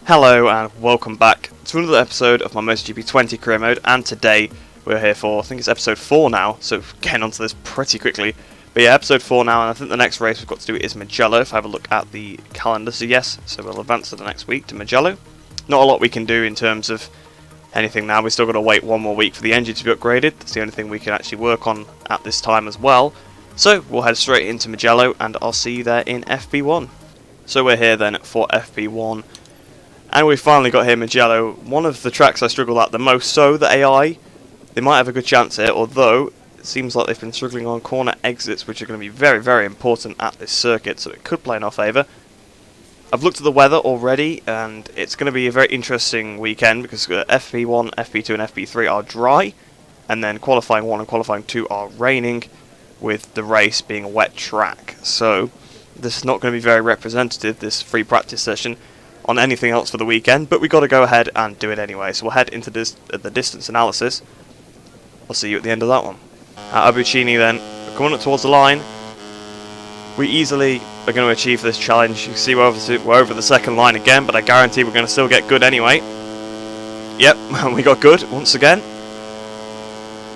Hello and welcome back to another episode of my MotoGP 20 career mode, and today we're here for, I think it's episode 4 now, so getting onto this pretty quickly. But yeah, episode 4 now, and I think the next race we've got to do is Mugello, if I have a look at the calendar. So yes, so we'll advance to the next week to Mugello. Not a lot we can do in terms of anything now, we've still got to wait one more week for the engine to be upgraded. That's the only thing we can actually work on at this time as well. So we'll head straight into Mugello, and I'll see you there in FP1. So we're here then for FP1. And we finally got here Mugello, one of the tracks I struggle at the most. So the AI, they might have a good chance here, although it seems like they've been struggling on corner exits, which are going to be very, very important at this circuit, so it could play in our favour. I've looked at the weather already, and it's going to be a very interesting weekend, because FP1, FP2 and FP3 are dry, and then qualifying 1 and qualifying 2 are raining, with the race being a wet track. So this is not going to be very representative, this free practice session, on anything else for the weekend, but we've got to go ahead and do it anyway. So we'll head into the distance analysis. I'll see you at the end of that one. At Abucini then, we're coming up towards the line. We easily are going to achieve this challenge. You can see we're over the second line again, but I guarantee we're going to still get good anyway. Yep, we got good once again.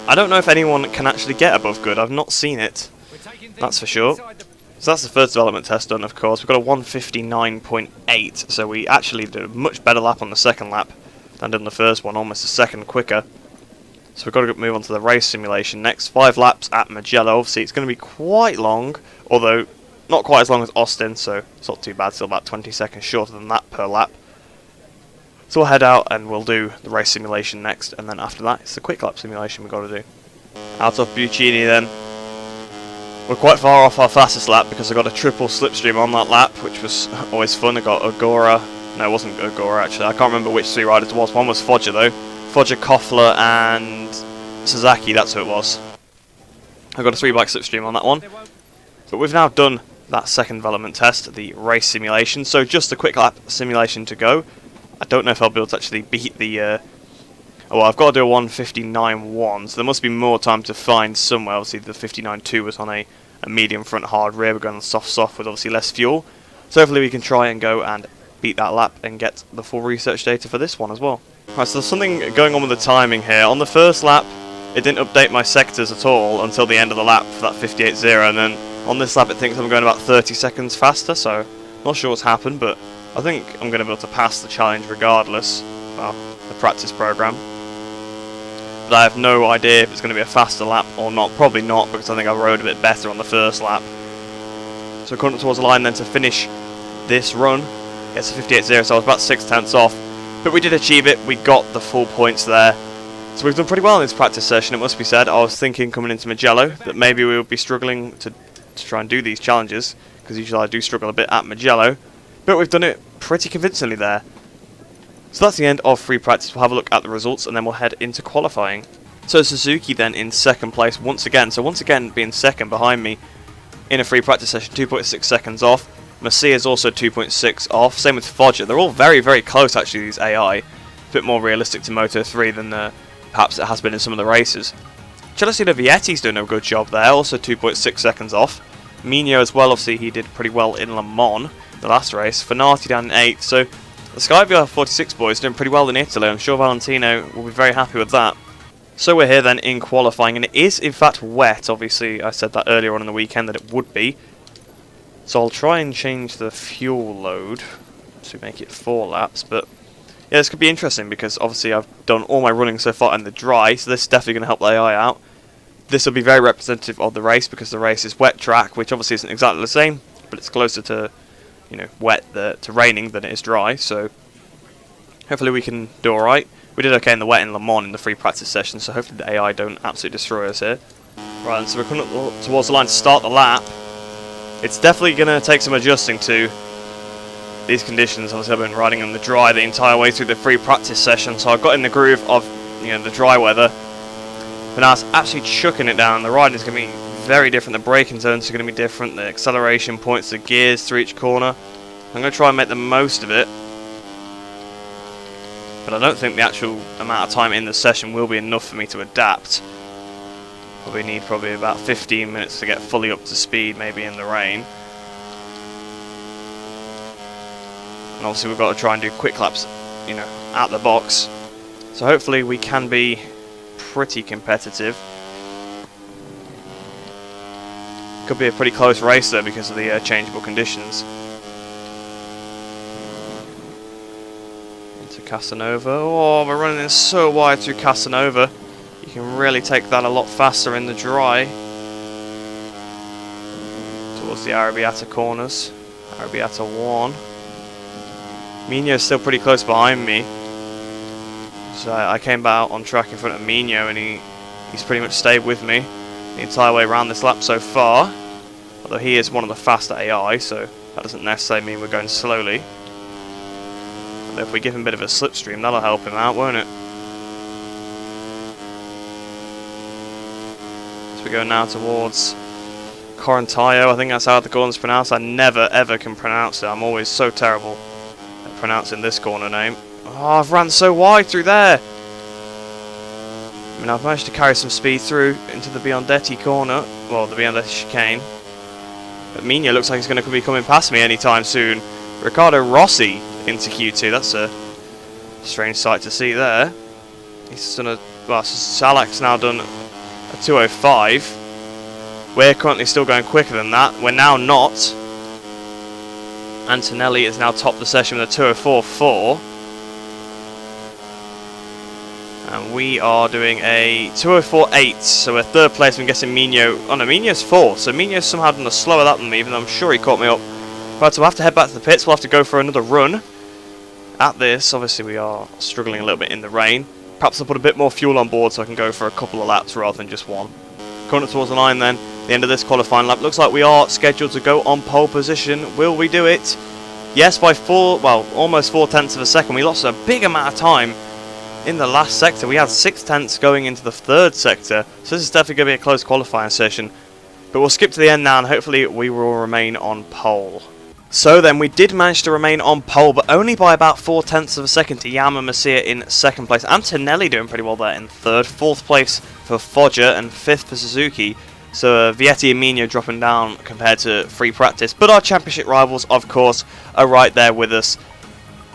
I don't know if anyone can actually get above good. I've not seen it, that's for sure. So that's the first development test done, of course. We've got a 1:59.8, so we actually did a much better lap on the second lap than did on the first one, almost a second quicker. So we've got to move on to the race simulation next. 5 laps at Mugello. Obviously, it's going to be quite long, although not quite as long as Austin, so it's not too bad. Still about 20 seconds shorter than that per lap. So we'll head out and we'll do the race simulation next, and then after that, it's the quick lap simulation we've got to do. Out of Buccini then. We're quite far off our fastest lap because I got a triple slipstream on that lap, which was always fun. I got Ogura. No, it wasn't Ogura actually. I can't remember which 3 riders it was. One was Foggia though. Foggia, Koffler and Sasaki, that's who it was. I got a 3-bike slipstream on that one. But we've now done that second development test, the race simulation. So just a quick lap simulation to go. I don't know if I'll be able to actually beat the... well, I've got to do a 1:59.1, so there must be more time to find somewhere. Obviously the 59.2 was on a medium front hard rear. We're going on soft with obviously less fuel. So hopefully we can try and go and beat that lap and get the full research data for this one as well. Right, so there's something going on with the timing here. On the first lap, it didn't update my sectors at all until the end of the lap for that 58.0, and then on this lap it thinks I'm going about 30 seconds faster, so not sure what's happened, but I think I'm going to be able to pass the challenge regardless. Well, the practice program. But I have no idea if it's going to be a faster lap or not. Probably not, because I think I rode a bit better on the first lap. So coming up towards the line then to finish this run. It's a 58.0, so I was about 6 tenths off. But we did achieve it. We got the full points there. So we've done pretty well in this practice session, it must be said. I was thinking coming into Mugello that maybe we would be struggling to try and do these challenges, because usually I do struggle a bit at Mugello. But we've done it pretty convincingly there. So that's the end of free practice. We'll have a look at the results and then we'll head into qualifying. So Suzuki then in second place once again. So once again being second behind me in a free practice session, 2.6 seconds off. Messia is also 2.6 off. Same with Foggia. They're all very, very close actually, these AI. A bit more realistic to Moto 3 than perhaps it has been in some of the races. Celestino Vietti's doing a good job there, also 2.6 seconds off. Mino as well, obviously he did pretty well in Le Mans, the last race. Fanati down in 8th. So the Skyvr 46 boys doing pretty well in Italy. I'm sure Valentino will be very happy with that. So we're here then in qualifying, and it is in fact wet. Obviously I said that earlier on in the weekend that it would be. So I'll try and change the fuel load to make it 4 laps, but yeah, this could be interesting because obviously I've done all my running so far in the dry, so this is definitely going to help the AI out. This will be very representative of the race because the race is wet track, which obviously isn't exactly the same, but it's closer to, you know, wet to raining than it is dry, so hopefully we can do alright. We did okay in the wet in Le Mans in the free practice session, so hopefully the AI don't absolutely destroy us here. Right, so we're coming up towards the line to start the lap. It's definitely going to take some adjusting to these conditions. Obviously I've been riding in the dry the entire way through the free practice session, so I've got in the groove of, you know, the dry weather. But now it's actually chucking it down. The riding is going to be very different. The braking zones are going to be different. The acceleration points, the gears through each corner. I'm going to try and make the most of it. But I don't think the actual amount of time in the session will be enough for me to adapt. Probably need about 15 minutes to get fully up to speed, maybe in the rain. And obviously we've got to try and do quick laps, you know, at the box. So hopefully we can be pretty competitive. Could be a pretty close race though because of the changeable conditions. Into Casanova. Oh, we're running in so wide through Casanova. You can really take that a lot faster in the dry. Towards the Arrabbiata corners. Arrabbiata 1. Mino's still pretty close behind me. So I came out on track in front of Mino and he's pretty much stayed with me the entire way around this lap so far. Although he is one of the faster AI, so that doesn't necessarily mean we're going slowly. But if we give him a bit of a slipstream, that'll help him out, won't it? So we go now towards Corantayo. I think that's how the corner's pronounced. I never ever can pronounce it. I'm always so terrible at pronouncing this corner name. Oh, I've ran so wide through there. I mean, I've managed to carry some speed through into the Biondetti corner. Well, the Biondetti chicane. But Mino looks like he's going to be coming past me anytime soon. Riccardo Rossi into Q2. That's a strange sight to see there. He's done a... Well, Salak's now done a 2:05. We're currently still going quicker than that. We're now not. Antonelli is now top the session with a 2:04.4. And we are doing a 2:04.8, so we're third place. I'm guessing Mino... Oh no, Mino's fourth, so Mino's somehow done a slower lap than me, even though I'm sure he caught me up. Right, so we'll have to head back to the pits. We'll have to go for another run at this. Obviously, we are struggling a little bit in the rain. Perhaps I'll put a bit more fuel on board so I can go for a couple of laps rather than just one. Coming up towards the line then, the end of this qualifying lap. Looks like we are scheduled to go on pole position. Will we do it? Yes, by almost 4/10 of a second. We lost a big amount of time in the last sector. We had 6/10 going into the third sector, so this is definitely going to be a close qualifying session. But we'll skip to the end now and hopefully we will remain on pole. So then we did manage to remain on pole, but only by about 4/10 of a second to Yama Masia in second place. Antonelli doing pretty well there in third. Fourth place for Foggia and fifth for Suzuki. So Vietti and Mino dropping down compared to free practice. But our championship rivals, of course, are right there with us.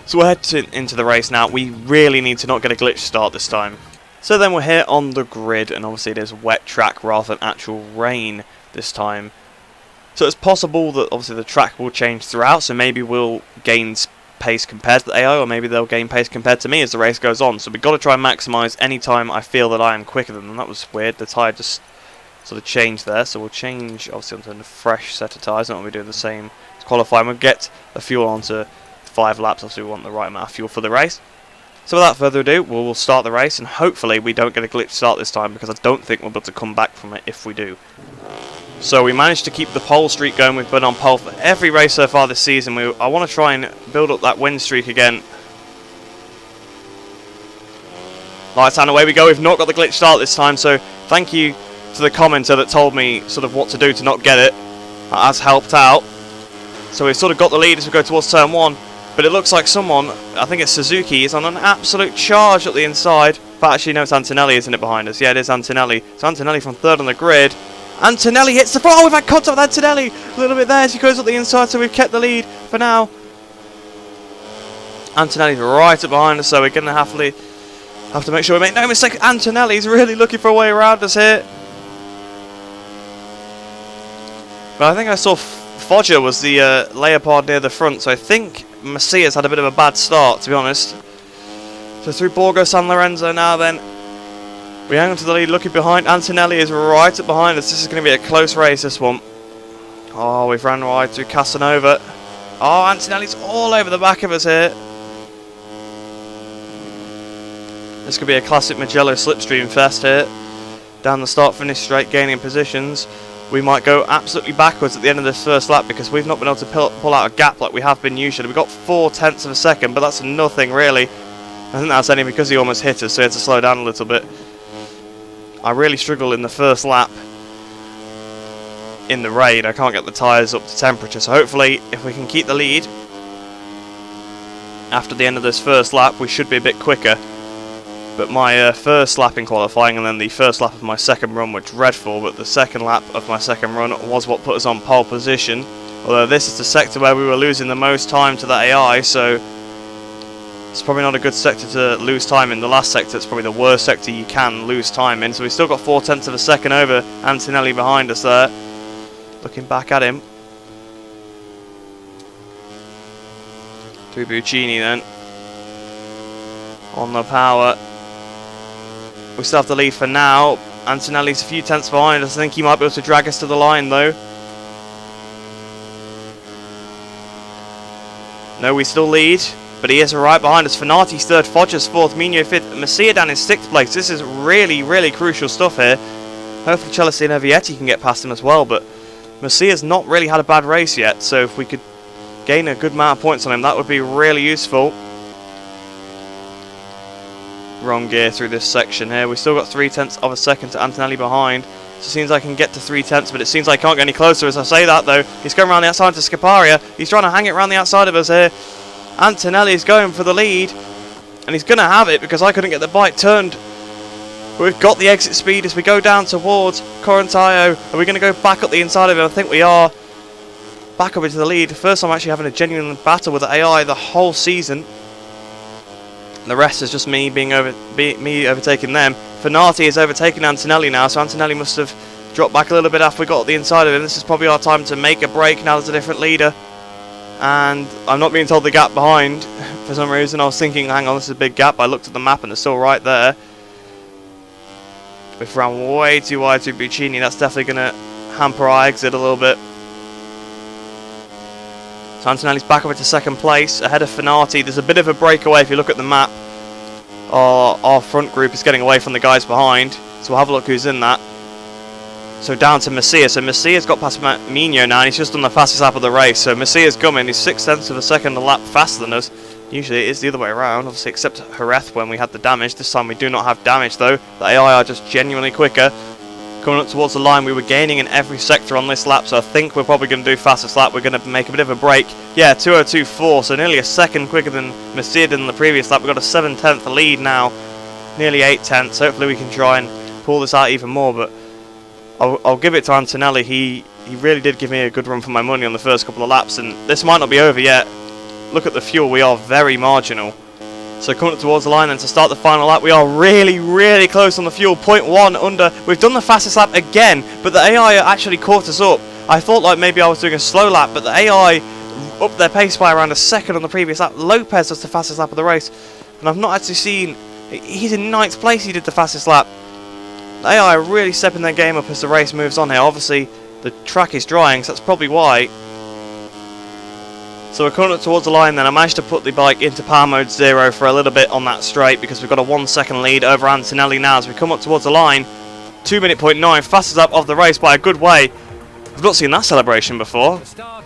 So we'll head into the race now. We really need to not get a glitch start this time. So then we're here on the grid, and obviously it is wet track rather than actual rain this time. So it's possible that obviously the track will change throughout, so maybe we'll gain pace compared to the AI, or maybe they'll gain pace compared to me as the race goes on. So we've got to try and maximise any time I feel that I am quicker than them. That was weird, the tyre just sort of changed there, so we'll change obviously onto a fresh set of tyres, not we're doing the same as qualifying. We'll get the fuel onto 5 laps, obviously we want the right amount of fuel for the race. So without further ado, we'll start the race, and hopefully we don't get a glitch start this time, because I don't think we'll be able to come back from it if we do. So we managed to keep the pole streak going. We've been on pole for every race so far this season. I want to try and build up that win streak again. Lights and away we go. We've not got the glitch start this time, so thank you to the commenter that told me sort of what to do to not get it. That has helped out. So we've sort of got the lead as we go towards turn 1. But it looks like someone, I think it's Suzuki, is on an absolute charge at the inside. But actually, no, it's Antonelli, isn't it, behind us? Yeah, it is Antonelli. So Antonelli from third on the grid. Antonelli hits the front. Oh, we've had contact with Antonelli a little bit there as he goes up the inside, so we've kept the lead for now. Antonelli's right up behind us, so we're going to have to make sure we make no mistake. Antonelli's really looking for a way around us here. But I think I saw Foggia was the leopard near the front, so I think Masia's had a bit of a bad start, to be honest. So through Borgo San Lorenzo now then. We hang on to the lead, looking behind. Antonelli is right up behind us. This is going to be a close race, this one. Oh, we've ran wide through Casanova. Oh, Antonelli's all over the back of us here. This could be a classic Mugello slipstream fest here. Down the start-finish straight, gaining positions. We might go absolutely backwards at the end of this first lap because we've not been able to pull out a gap like we have been usually. We've got 4/10 of a second, but that's nothing really. I think that's only because he almost hit us, so he had to slow down a little bit. I really struggle in the first lap in the rain. I can't get the tyres up to temperature, so hopefully if we can keep the lead after the end of this first lap, we should be a bit quicker. But my first lap in qualifying and then the first lap of my second run were dreadful, but the second lap of my second run was what put us on pole position. Although this is the sector where we were losing the most time to the AI, so it's probably not a good sector to lose time in. The last sector, it's probably the worst sector you can lose time in. So we've still got 0.4 of a second over Antonelli behind us there. Looking back at him. Through Buccini then. On the power. We still have the lead for now. Antonelli's a few tenths behind us. I think he might be able to drag us to the line though. No, we still lead, but he is right behind us. Fanati's third, Foggia's fourth, Mino fifth, Messia down in sixth place. This is really, really crucial stuff here. Hopefully Celestino Vietti can get past him as well, but Messia's not really had a bad race yet, so if we could gain a good amount of points on him, that would be really useful. Wrong gear through this section here. We've still got 0.3 of a second to Antonelli behind. So it seems like I can get to 0.3, but it seems like I can't get any closer as I say that though. He's going around the outside to Scaparia. He's trying to hang it around the outside of us here. Antonelli's going for the lead. And he's going to have it because I couldn't get the bike turned. We've got the exit speed as we go down towards Corantaio. Are we going to go back up the inside of him? I think we are. Back up into the lead. First time actually having a genuine battle with the AI the whole season. The rest is just me overtaking them. Fanati is overtaking Antonelli now, so Antonelli must have dropped back a little bit after we got the inside of him. This is probably our time to make a break. Now there's a different leader. And I'm not being told the gap behind for some reason. I was thinking, hang on, this is a big gap. I looked at the map and they're still right there. We've ran way too wide through Buccini. That's definitely going to hamper our exit a little bit. So Antonelli's back up into second place, ahead of Fanati. There's a bit of a breakaway if you look at the map. Our front group is getting away from the guys behind, so we'll have a look who's in that. So down to Messia. So Messia's got past Mino now, and he's just done the fastest lap of the race. So Messia's coming. He's 0.6 of a second a lap faster than us. Usually it is the other way around, obviously, except Jerez when we had the damage. This time we do not have damage though. The AI are just genuinely quicker. Coming up towards the line, we were gaining in every sector on this lap, so I think we're probably going to do fastest lap. We're going to make a bit of a break. Yeah, 2:02.4, so nearly a second quicker than Messia did in the previous lap. We've got a 7/10 lead now, nearly 8/10. Hopefully we can try and pull this out even more, but I'll give it to Antonelli. He really did give me a good run for my money on the first couple of laps, and this might not be over yet. Look at the fuel, we are very marginal. So coming up towards the line then to start the final lap, we are really, really close on the fuel, 0.1 under. We've done the fastest lap again, but the AI actually caught us up. I thought like maybe I was doing a slow lap, but the AI upped their pace by around a second on the previous lap. Lopez was the fastest lap of the race, and I've not actually seen, he's in 9th place, he did the fastest lap. The AI are really stepping their game up as the race moves on here. Obviously the track is drying, so that's probably why. So we're coming up towards the line then. I managed to put the bike into power mode 0 for a little bit on that straight because we've got a 1 second lead over Antonelli now as we come up towards the line. 2:09, fastest lap of the race by a good way. I've not seen that celebration before.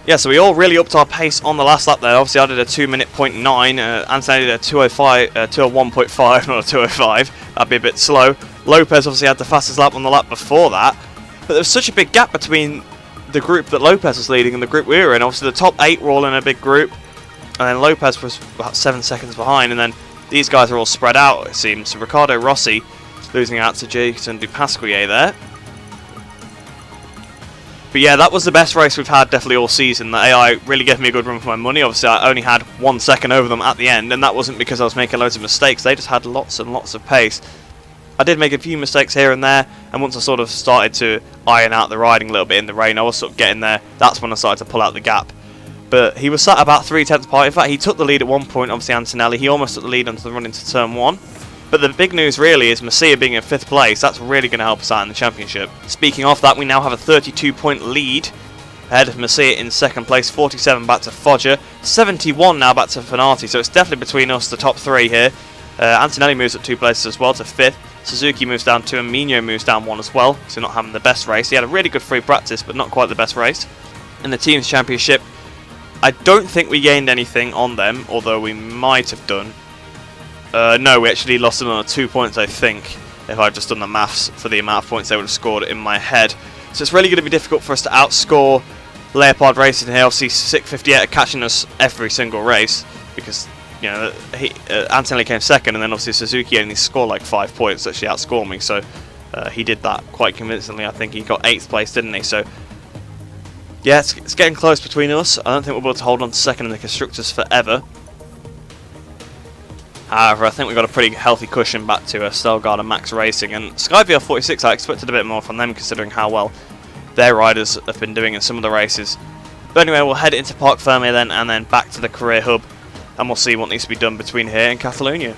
Yeah, so we all really upped our pace on the last lap there. Obviously I did a 2:09, Antonelli did a 2:01.5, not a 2:05. That'd be a bit slow. Lopez obviously had the fastest lap on the lap before that. But there was such a big gap between the group that Lopez was leading and the group we were in. Obviously the top 8 were all in a big group, and then Lopez was about 7 seconds behind, and then these guys are all spread out it seems. So Riccardo Rossi losing out to Jason Dupasquier there. But yeah, that was the best race we've had definitely all season. The AI really gave me a good run for my money. Obviously I only had 1 second over them at the end, and that wasn't because I was making loads of mistakes. They just had lots and lots of pace. I did make a few mistakes here and there, and once I sort of started to iron out the riding a little bit in the rain, I was sort of getting there. That's when I started to pull out the gap. But he was sat about 0.3 apart. In fact, he took the lead at one point, obviously Antonelli. He almost took the lead onto the run into turn 1. But the big news really is Messia being in 5th place. That's really going to help us out in the championship. Speaking of that, we now have a 32-point lead ahead of Messia in 2nd place, 47 back to Foggia, 71 now back to Fanati. So it's definitely between us, the top 3 here. Antonelli moves up 2 places as well to 5th. Suzuki moves down 2 and Mino moves down 1 as well, so not having the best race. He had a really good free practice, but not quite the best race. In the team's championship, I don't think we gained anything on them, although we might have done. No, we actually lost them on 2 points, I think, if I'd just done the maths for the amount of points they would have scored in my head. So it's really going to be difficult for us to outscore Leopard Racing here. Obviously, 658 are catching us every single race, because you know, Antonelli came 2nd, and then obviously Suzuki only scored like 5 points to actually outscore me, so he did that quite convincingly. I think he got 8th place, didn't he? So yeah, it's getting close between us. I don't think we'll be able to hold on to second in the Constructors forever. However, I think we've got a pretty healthy cushion back to Stelgard and Max Racing. And Skyvr 46, I expected a bit more from them considering how well their riders have been doing in some of the races. But anyway, we'll head into Parc Fermé then, and then back to the career hub. And we'll see what needs to be done between here and Catalunya.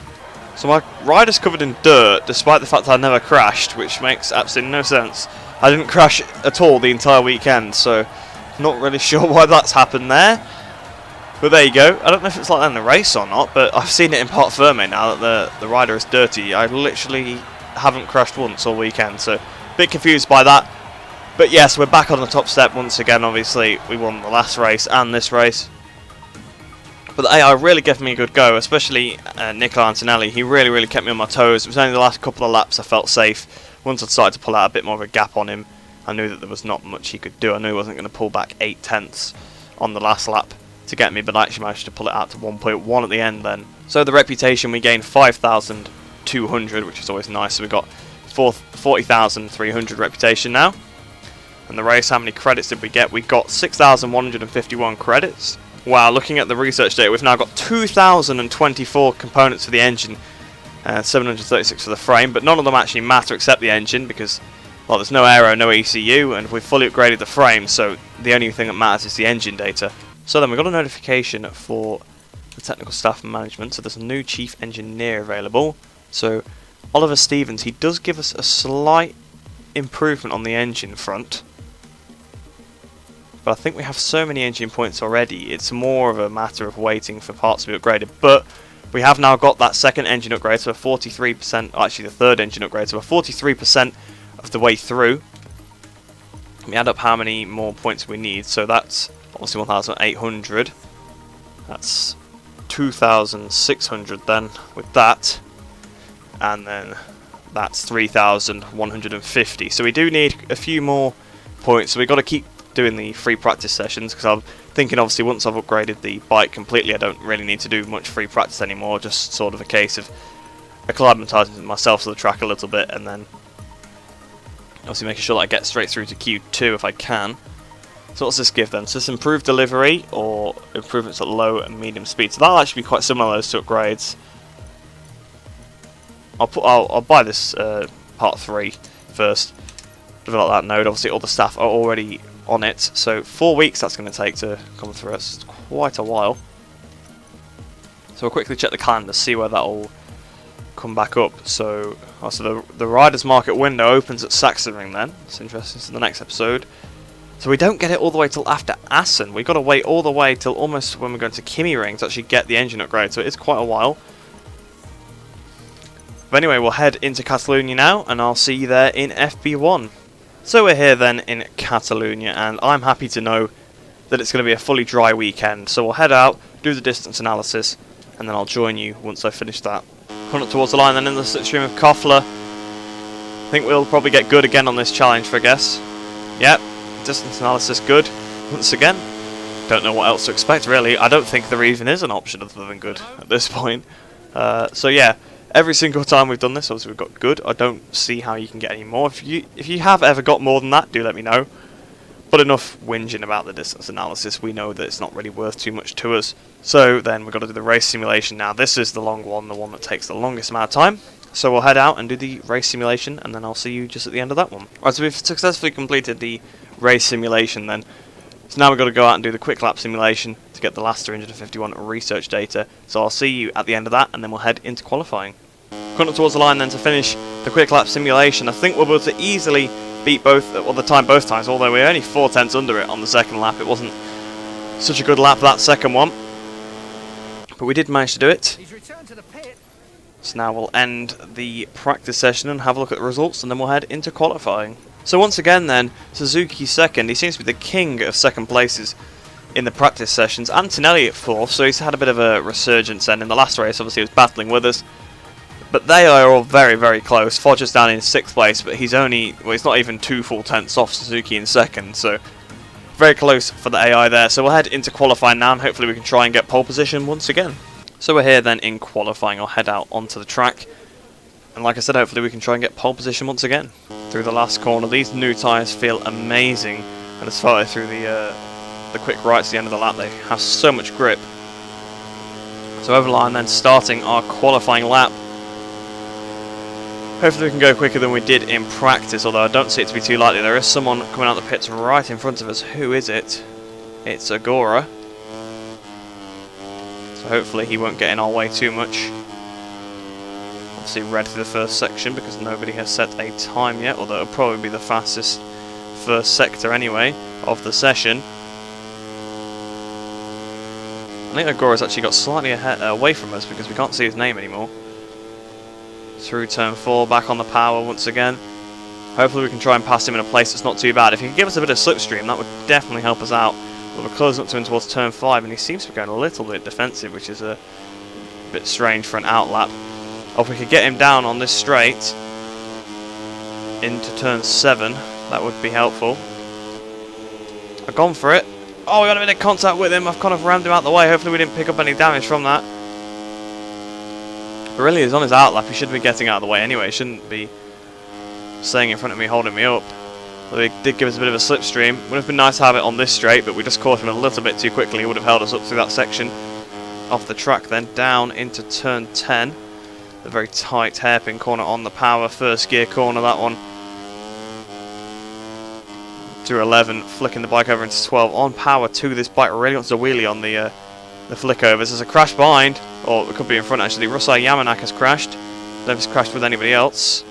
So my rider's covered in dirt, despite the fact I never crashed, which makes absolutely no sense. I didn't crash at all the entire weekend, so not really sure why that's happened there. But there you go. I don't know if it's like that in the race or not, but I've seen it in Parc Fermé now that the rider is dirty. I literally haven't crashed once all weekend, so a bit confused by that. But yes, we're back on the top step once again. Obviously, we won the last race and this race. But the AI really gave me a good go, especially Nicola Antonelli. He really kept me on my toes. It was only the last couple of laps I felt safe. Once I'd started to pull out a bit more of a gap on him, I knew that there was not much he could do. I knew he wasn't going to pull back 8 tenths on the last lap to get me, but I actually managed to pull it out to 1.1 at the end then. So the reputation, we gained 5,200, which is always nice. So we got 40,300 reputation now. And the race, how many credits did we get? We got 6,151 credits. Wow, looking at the research data, we've now got 2,024 components for the engine, 736 for the frame, but none of them actually matter except the engine because, well, there's no aero, no ECU, and we've fully upgraded the frame, so the only thing that matters is the engine data. So then we got a notification for the technical staff and management, so there's a new chief engineer available. So Oliver Stevens, he does give us a slight improvement on the engine front. But I think we have so many engine points already, it's more of a matter of waiting for parts to be upgraded. But we have now got that second engine upgrade, so 43%, actually the third engine upgrade, so we're 43% of the way through. Let me add up how many more points we need, so that's obviously 1,800. That's 2,600 then with that. And then that's 3,150. So we do need a few more points, so we've got to keep doing the free practice sessions, because I'm thinking obviously once I've upgraded the bike completely I don't really need to do much free practice anymore, just sort of a case of acclimatising myself to the track a little bit and then obviously making sure that I get straight through to Q2 if I can. So what's this give then? So this improved delivery or improvements at low and medium speed, so that'll actually be quite similar, those two upgrades. I'll buy this part 3 first, develop that node. Obviously all the staff are already on it, so 4 weeks that's going to take to come through us. It's quite a while. So we'll quickly check the calendar, see where that will come back up. So the Riders Market window opens at Sachsenring then. It's interesting, so the next episode. So we don't get it all the way till after Assen. We've got to wait all the way till almost when we're going to Kimi Ring to actually get the engine upgrade, so it is quite a while. But anyway, we'll head into Catalunya now, and I'll see you there in FP1. So we're here then in Catalunya, and I'm happy to know that it's going to be a fully dry weekend. So we'll head out, do the distance analysis, and then I'll join you once I've finished that. Coming up towards the line then in the slipstream of Kofler. I think we'll probably get good again on this challenge for a guess. Yep, distance analysis good, once again. Don't know what else to expect really. I don't think there even is an option other than good at this point. So yeah. Every single time we've done this, obviously we've got good. I don't see how you can get any more. If you have ever got more than that, do let me know. But enough whinging about the distance analysis. We know that it's not really worth too much to us. So then we've got to do the race simulation now. This is the long one, the one that takes the longest amount of time. So we'll head out and do the race simulation, and then I'll see you just at the end of that one. Right, so we've successfully completed the race simulation then. So now we've got to go out and do the quick lap simulation to get the last 351 research data. So I'll see you at the end of that, and then we'll head into qualifying. Coming up towards the line then to finish the quick lap simulation. I think we'll be able to easily beat the time both times, although we're only 4 tenths under it on the second lap. It wasn't such a good lap, that second one. But we did manage to do it. So now we'll end the practice session and have a look at the results, and then we'll head into qualifying. So once again then, Suzuki second. He seems to be the king of second places in the practice sessions. Antonelli at 4th, so he's had a bit of a resurgence then. In the last race, obviously he was battling with us. But they are all very close. Fodger's down in 6th place, but he's only, well, he's not even 2 full tenths off Suzuki in 2nd, so very close for the AI there. So we'll head into qualifying now, and hopefully we can try and get pole position once again. So we're here then in qualifying. I'll head out onto the track. And like I said, hopefully we can try and get pole position once again. Through the last corner, these new tyres feel amazing. And as far through the quick rights at the end of the lap, they have so much grip. So over the line then, starting our qualifying lap. Hopefully we can go quicker than we did in practice, although I don't see it to be too likely. There is someone coming out the pits right in front of us. Who is it? It's Agora. So hopefully he won't get in our way too much. Obviously red through the first section because nobody has set a time yet, although it'll probably be the fastest first sector anyway of the session. I think Agora's actually got slightly ahead, away from us because we can't see his name anymore. Through turn 4, back on the power once again. Hopefully we can try and pass him in a place that's not too bad. If he can give us a bit of slipstream, that would definitely help us out. But we're closing up to him towards turn 5, and he seems to be going a little bit defensive, which is a bit strange for an outlap. Or if we could get him down on this straight into turn 7, that would be helpful. I've gone for it. Oh, we got a bit of contact with him. I've kind of rammed him out the way. Hopefully we didn't pick up any damage from that. But really, he's on his outlap. He should be getting out of the way anyway. He shouldn't be staying in front of me, holding me up. But he did give us a bit of a slipstream. Would have been nice to have it on this straight, but we just caught him a little bit too quickly. He would have held us up through that section. Off the track then, down into turn 10. A very tight hairpin corner on the power. First gear corner, that one. Through 11, flicking the bike over into 12 on power 2. This bike really wants a wheelie on the flick overs. There's a crash behind, or it could be in front actually. Rusai Yamanak has crashed. I don't know if he's crashed with anybody else.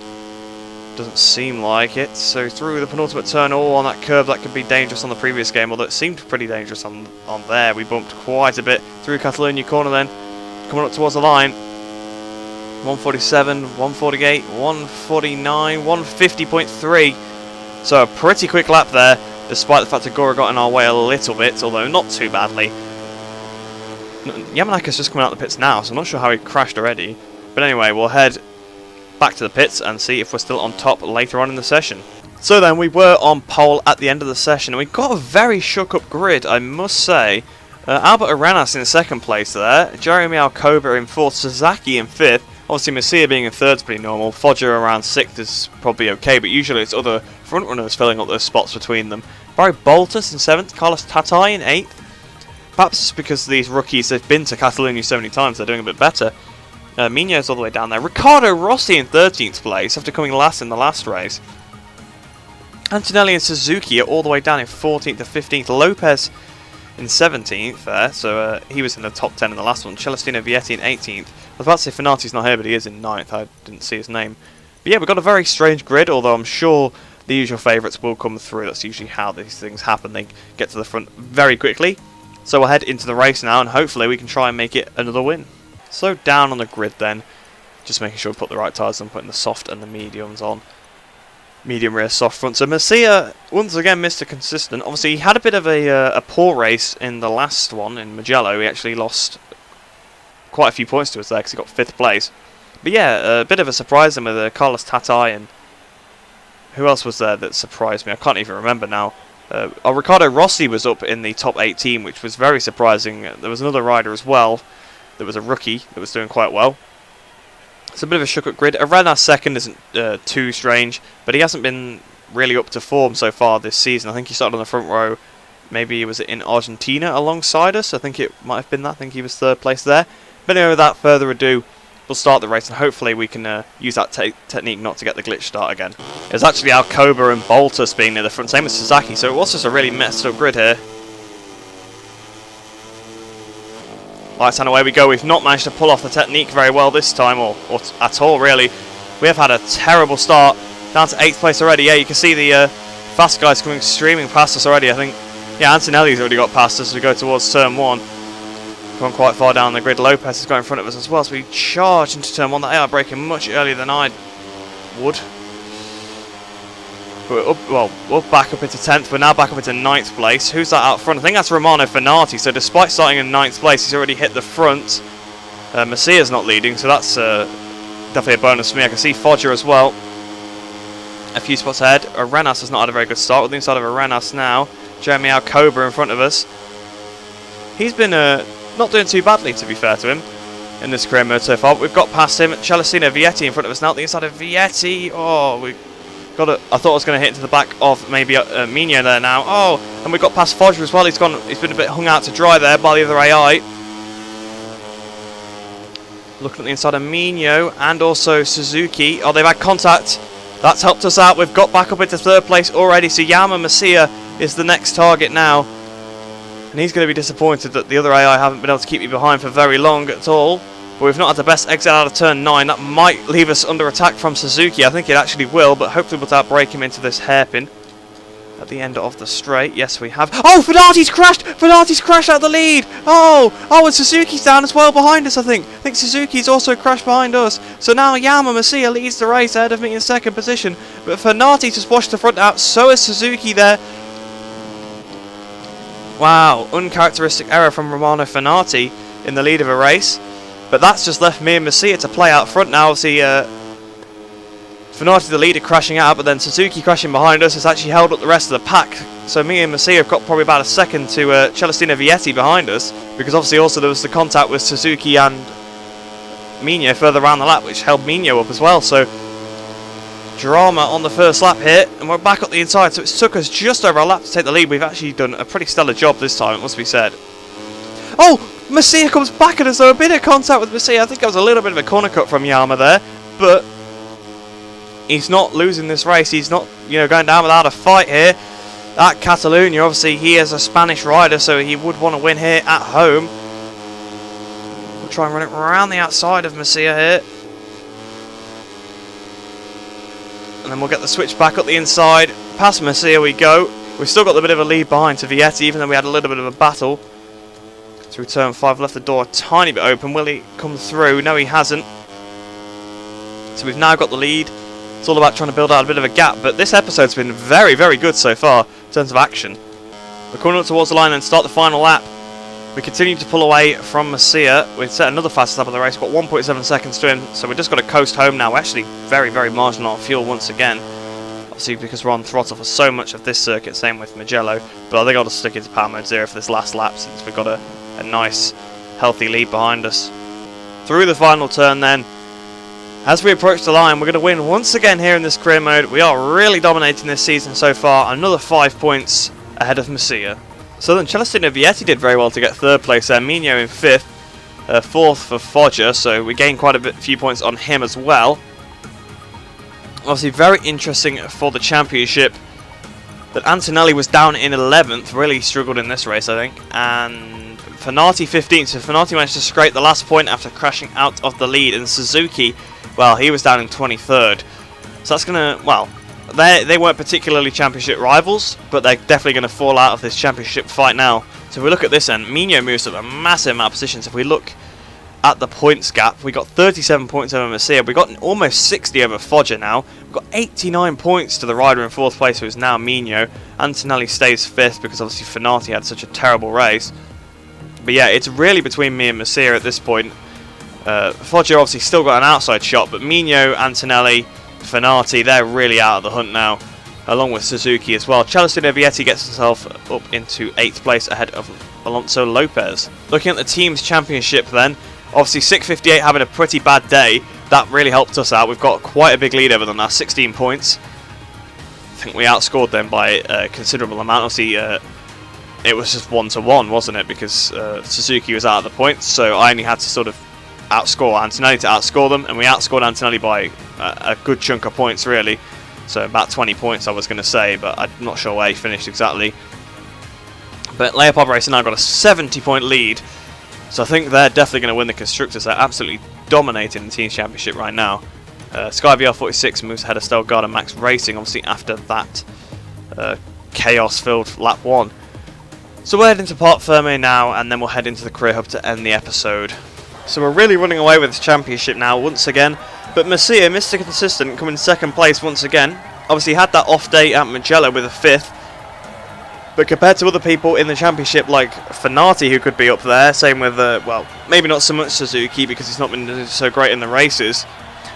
Doesn't seem like it. So through the penultimate turn, all on that curve, that could be dangerous on the previous game, although it seemed pretty dangerous on there. We bumped quite a bit through Catalunya corner then, coming up towards the line. 147, 148, 149, 150.3. So a pretty quick lap there, despite the fact that Agora got in our way a little bit, although not too badly. Yamanaka's just coming out of the pits now, so I'm not sure how he crashed already. But anyway, we'll head back to the pits and see if we're still on top later on in the session. So then, we were on pole at the end of the session, and we got a very shook-up grid, I must say. Albert Arenas in second place there, Jeremy Alcoba in 4th, Sasaki in 5th. Obviously, Messia being in 3rd is pretty normal. Foggia around 6th is probably okay, but usually it's other front runners filling up those spots between them. Barry Boltus in 7th, Carlos Tatai in 8th. Perhaps it's because these rookies, they've been to Catalunya so many times, they're doing a bit better. Mino's all the way down there. Ricardo Rossi in 13th place after coming last in the last race. Antonelli and Suzuki are all the way down in 14th to 15th. Lopez in 17th there, so he was in the top 10 in the last one. Celestino Vietti in 18th. I was about to say Fenati's not here, but he is in 9th. I didn't see his name. But yeah, we've got a very strange grid, although I'm sure the usual favourites will come through. That's usually how these things happen. They get to the front very quickly. So we'll head into the race now, and hopefully we can try and make it another win. So down on the grid then, just making sure we put the right tyres on, putting the soft and the mediums on. Medium rear, soft front. So Messia, once again, Mr. Consistent. Obviously, he had a bit of a poor race in the last one, in Mugello. He actually lost quite a few points to us there because he got 5th place. But yeah, a bit of a surprise then with Carlos Tatai, and who else was there that surprised me? I can't even remember now. Ricardo Rossi was up in the top 18, which was very surprising. There was another rider as well that was a rookie that was doing quite well. It's a bit of a shook-up grid. Arenas second isn't too strange, but he hasn't been really up to form so far this season. I think he started on the front row. Maybe he was in Argentina alongside us. I think it might have been that. I think he was 3rd place there. But anyway, without further ado, we'll start the race, and hopefully we can use that technique not to get the glitch start again. It was actually Alcoba and Boltus being near the front, same as Sasaki, so it was just a really messed up grid here. Lights and away we go. We've not managed to pull off the technique very well this time, or at all really. We have had a terrible start, down to 8th place already. Yeah, you can see the fast guys coming streaming past us already. I think, yeah, Antonelli's already got past us as we go towards turn 1. Gone quite far down the grid. Lopez has got in front of us as well, so we charge into turn 1. They are braking much earlier than I would. We're back up into 10th. We're now back up into 9th place. Who's that out front? I think that's Romano Fenati. So despite starting in 9th place, he's already hit the front. Messia's not leading, so that's definitely a bonus for me. I can see Foggia as well. A few spots ahead. Arenas has not had a very good start. With the inside of Arenas now. Jeremy Alcoba in front of us. He's been not doing too badly, to be fair to him, in this career mode so far. But we've got past him. Celestino Vietti in front of us now. At the inside of Vietti. Oh, we've I thought I was going to hit into the back of maybe Mino there now. Oh, and we got past Foggia as well. He's been a bit hung out to dry there by the other AI. Looking at the inside of Mino and also Suzuki. Oh, they've had contact. That's helped us out. We've got back up into third place already. So Yama Masia is the next target now. And he's going to be disappointed that the other AI haven't been able to keep you behind for very long at all. But we've not had the best exit out of turn 9. That might leave us under attack from Suzuki. I think it actually will, but hopefully we'll outbrake him into this hairpin at the end of the straight. Yes, we have. Oh, Fenati's crashed! Fenati's crashed out of the lead! Oh, and Suzuki's down as well behind us, I think. I think Suzuki's also crashed behind us. So now Yama Masia leads the race ahead of me in second position. But Fenati just washed the front out. So is Suzuki there. Wow, uncharacteristic error from Romano Fenati in the lead of a race. But that's just left me and Masia to play out front now. Obviously, Fenati the leader crashing out, but then Suzuki crashing behind us has actually held up the rest of the pack. So me and Masia have got probably about a second to Celestino Vietti behind us, because obviously also there was the contact with Suzuki and Mino further around the lap, which held Mino up as well. So drama on the first lap here, and we're back up the inside. So it took us just over a lap to take the lead. We've actually done a pretty stellar job this time, it must be said. Oh, Masia comes back at us though. A bit of contact with Masia. I think that was a little bit of a corner cut from Yama there, but he's not losing this race. He's not, going down without a fight here at Catalunya. Obviously, he is a Spanish rider, so he would want to win here at home. We'll try and run it around the outside of Masia here, and then we'll get the switch back up the inside. Past Masia we go. We've still got a bit of a lead behind to Vietti, even though we had a little bit of a battle. Through turn 5, left the door a tiny bit open. Will he come through? No, he hasn't. So we've now got the lead. It's all about trying to build out a bit of a gap, but this episode's been very, very good so far in terms of action. We're coming up towards the line and start the final lap. We continue to pull away from Masia. We've set another fastest lap of the race. We've got 1.7 seconds to him, so we've just got to coast home now. We're actually very, very marginal on fuel once again. Obviously, because we're on throttle for so much of this circuit, same with Mugello. But I think I'll just stick into power mode 0 for this last lap, since we've got a nice, healthy lead behind us. Through the final turn then. As we approach the line, we're going to win once again here in this career mode. We are really dominating this season so far. Another 5 points ahead of Masia. So then Celestino Vietti did very well to get third place there. Mino in fifth, fourth for Foggia. So we gained quite a few points on him as well. Obviously very interesting for the championship that Antonelli was down in 11th. Really struggled in this race, I think. And Fenati 15th. So Fenati managed to scrape the last point after crashing out of the lead. And Suzuki, well, he was down in 23rd. So that's going to, well, they weren't particularly championship rivals, but they're definitely going to fall out of this championship fight now. So if we look at this end, Mino moves up a massive amount of positions. If we look at the points gap, we got 37 points over Masia. We got almost 60 over Foggia now. We've got 89 points to the rider in fourth place, who is now Mino. Antonelli stays fifth because obviously Fenati had such a terrible race. But yeah, it's really between me and Masia at this point. Foggia obviously still got an outside shot, but Mino, Antonelli, Fenati, they're really out of the hunt now, along with Suzuki as well. Celestino Vietti gets himself up into 8th place ahead of Alonso Lopez. Looking at the team's championship then, obviously 658 having a pretty bad day. That really helped us out. We've got quite a big lead over them now, 16 points. I think we outscored them by a considerable amount. Obviously, it was just 1-1, wasn't it? Because Suzuki was out of the points, so I only had to sort of outscore Antonelli to outscore them, and we outscored Antonelli by a good chunk of points, really. So about 20 points, I was going to say, but I'm not sure where he finished exactly. But Leopard Racing now got a 70-point lead, so I think they're definitely going to win the Constructors. They're absolutely dominating the Teams Championship right now. Sky VR46 moves ahead of Stelgard and Max Racing, obviously after that chaos-filled lap 1. So we're heading to Parc Ferme now, and then we'll head into the Career Hub to end the episode. So we're really running away with this championship now once again. But Masia, Mr. Consistent, coming in second place once again. Obviously had that off day at Mugello with a 5th. But compared to other people in the championship like Fenati, who could be up there, same with, well, maybe not so much Suzuki because he's not been doing so great in the races.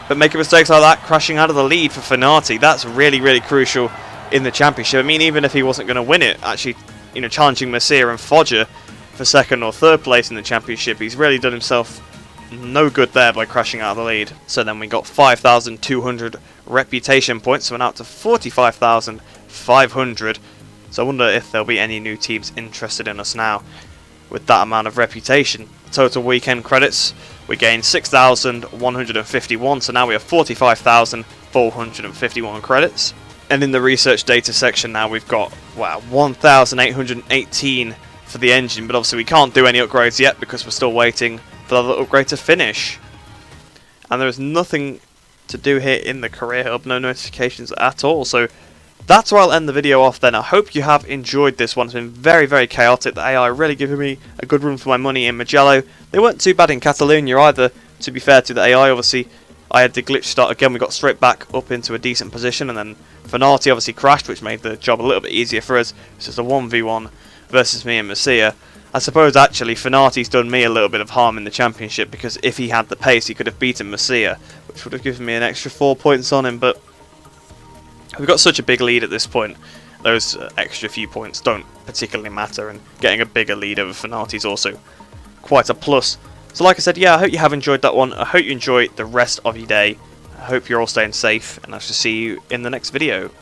But making mistakes like that, crashing out of the lead for Fenati, that's really, really crucial in the championship. I mean, even if he wasn't going to win it, actually, challenging Masia and Foggia for second or third place in the championship, he's really done himself no good there by crashing out of the lead. So then we got 5,200 reputation points, so we're now up to 45,500. So I wonder if there'll be any new teams interested in us now with that amount of reputation. Total weekend credits, we gained 6,151, so now we have 45,451 credits. And in the research data section now we've got, wow, 1,818 for the engine, but obviously we can't do any upgrades yet because we're still waiting for the upgrade to finish. And there is nothing to do here in the career hub, no notifications at all, so that's where I'll end the video off then. I hope you have enjoyed this one. It's been very, very chaotic. The AI really giving me a good run for my money in Mugello. They weren't too bad in Catalunya either, to be fair to the AI. Obviously, I had the glitch start again. We got straight back up into a decent position, and then Fenati obviously crashed, which made the job a little bit easier for us. It's just a 1v1 versus me and Messia. I suppose actually Fenati's done me a little bit of harm in the championship, because if he had the pace, he could have beaten Messia, which would have given me an extra 4 points on him, but we've got such a big lead at this point, those extra few points don't particularly matter, and getting a bigger lead over Fenati is also quite a plus. So like I said, yeah, I hope you have enjoyed that one. I hope you enjoy the rest of your day. I hope you're all staying safe, and I shall see you in the next video.